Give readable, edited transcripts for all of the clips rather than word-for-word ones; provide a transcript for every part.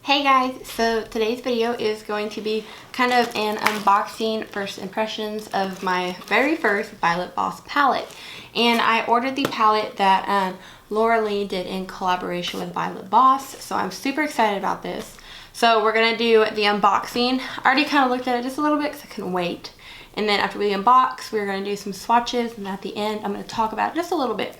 Hey guys, so today's video is going to be kind of an unboxing first impressions of my very first VioletVoss palette. And I ordered the palette that LauraLee did in collaboration with VioletVoss, so I'm super excited about this. So we're going to do the unboxing. I already kind of looked at it just a little bit because I couldn't wait. And then after we unbox, we're going to do some swatches, and at the end I'm going to talk about it just a little bit.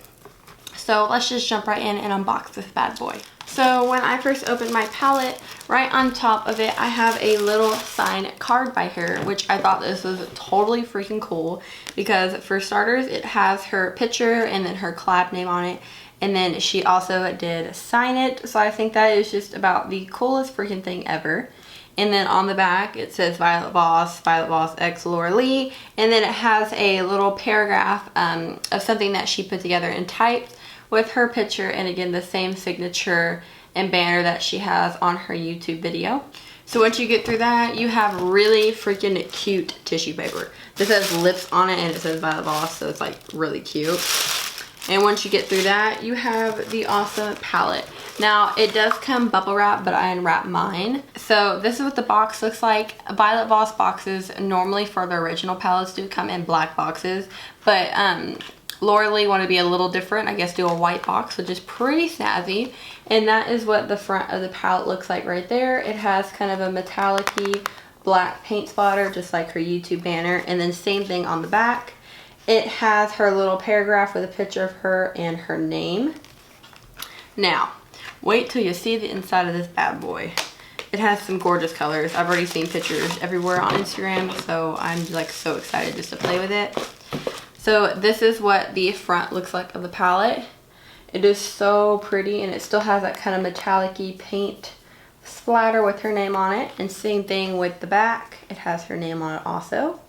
So let's just jump right in and unbox this bad boy. So when I first opened my palette, right on top of it, I have a little signed card by her, which I thought this was totally freaking cool because for starters, it has her picture and then her collab name on it. And then she also did sign it. So I think that is just about the coolest freaking thing ever. And then on the back, it says VioletVoss, VioletVoss X LauraLee. And then it has a little paragraph of something that she put together and typed with her picture, and again the same signature and banner that she has on her YouTube video. So once you get through that, you have really freaking cute tissue paper. This has lips on it and it says VioletVoss, so it's like really cute. And once you get through that, you have the awesome palette. Now it does come bubble wrap, but I unwrapped mine. So this is what the box looks like. VioletVoss boxes normally for the original palettes do come in black boxes, but LauraLee wanted to be a little different, I guess do a white box, which is pretty snazzy. And that is what the front of the palette looks like right there. It has kind of a metallic-y black paint splatter, just like her YouTube banner. And then same thing on the back. It has her little paragraph with a picture of her and her name. Now, wait till you see the inside of this bad boy. It has some gorgeous colors. I've already seen pictures everywhere on Instagram, so I'm like so excited just to play with it. So this is what the front looks like of the palette. It is so pretty, and it still has that kind of metallic-y paint splatter with her name on it. And same thing with the back. It has her name on it also.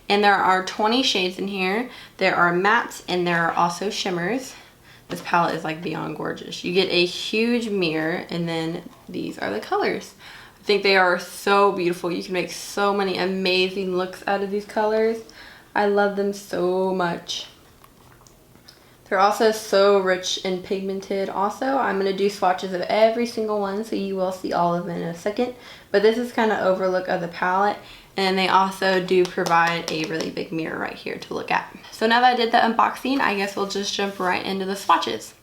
And there are 20 shades in here. There are mattes and there are also shimmers. This palette is like beyond gorgeous. You get a huge mirror, and then these are the colors. I think they are so beautiful. You can make so many amazing looks out of these colors. I love them so much. They're also so rich and pigmented also. I'm going to do swatches of every single one, so you will see all of them in a second. But this is kind of overlook of the palette. And they also do provide a really big mirror right here to look at. So now that I did the unboxing, I guess we'll just jump right into the swatches.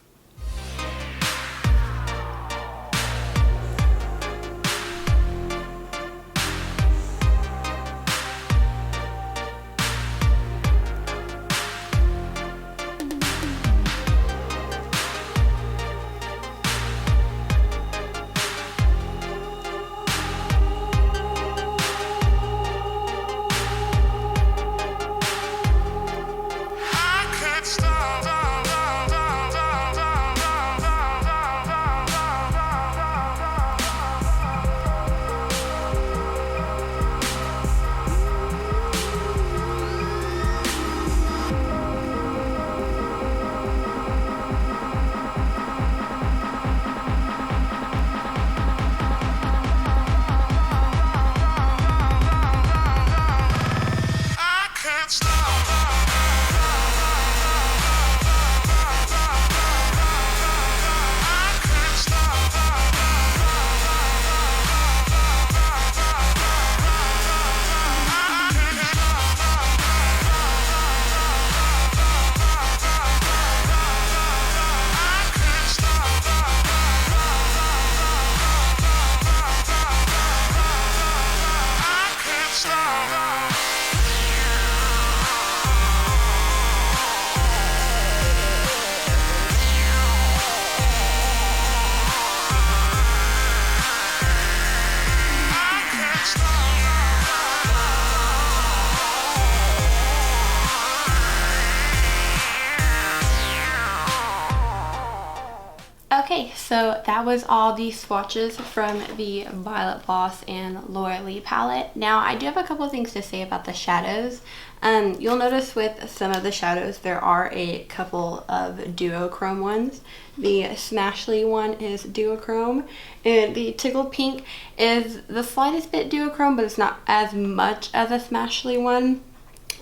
Okay, so that was all the swatches from the VioletVoss and LauraLee palette. Now, I do have a couple of things to say about the shadows. You'll notice with some of the shadows, there are a couple of duochrome ones. The Smashly one is duochrome, and the Tickled Pink is the slightest bit duochrome, but it's not as much as a Smashly one.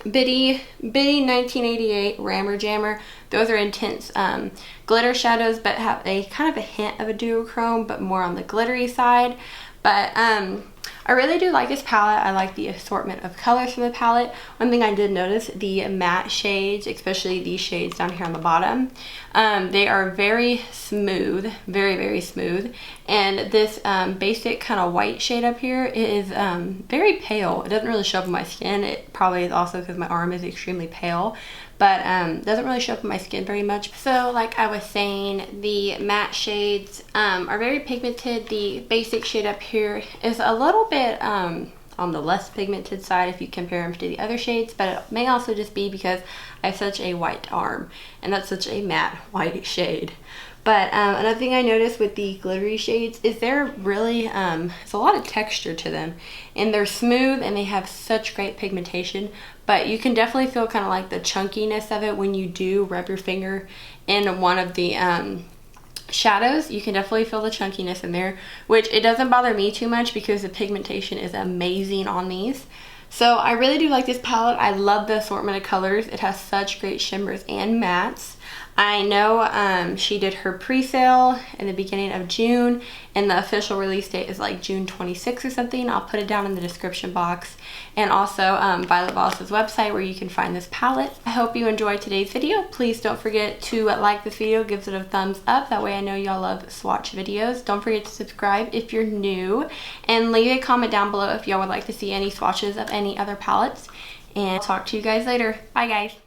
Biddy 1988 Rammer Jammer, Those are intense glitter shadows, but have a kind of a hint of a duochrome, but more on the glittery side. But I really do like this palette. I like the assortment of colors from the palette. One thing I did notice, the matte shades, especially these shades down here on the bottom, they are very smooth, very smooth. And this basic kind of white shade up here is very pale. It doesn't really show up on my skin. It probably is also because my arm is extremely pale, but doesn't really show up on my skin very much. So like I was saying, the matte shades are very pigmented. The basic shade up here is a little bit on the less pigmented side if you compare them to the other shades, but it may also just be because I have such a white arm and that's such a matte white shade. But another thing I noticed with the glittery shades is they're really, there's a lot of texture to them, and they're smooth and they have such great pigmentation, but you can definitely feel kind of like the chunkiness of it when you do rub your finger in one of the shadows. You can definitely feel the chunkiness in there, which it doesn't bother me too much because the pigmentation is amazing on these. So I really do like this palette. I love the assortment of colors. It has such great shimmers and mattes. I know she did her pre-sale in the beginning of June, and the official release date is like June 26th or something. I'll put it down in the description box, and also VioletVoss's website where you can find this palette. I hope you enjoyed today's video. Please don't forget to like this video, give it a thumbs up. That way I know y'all love swatch videos. Don't forget to subscribe if you're new, and leave a comment down below if y'all would like to see any swatches of any other palettes. And I'll talk to you guys later. Bye guys.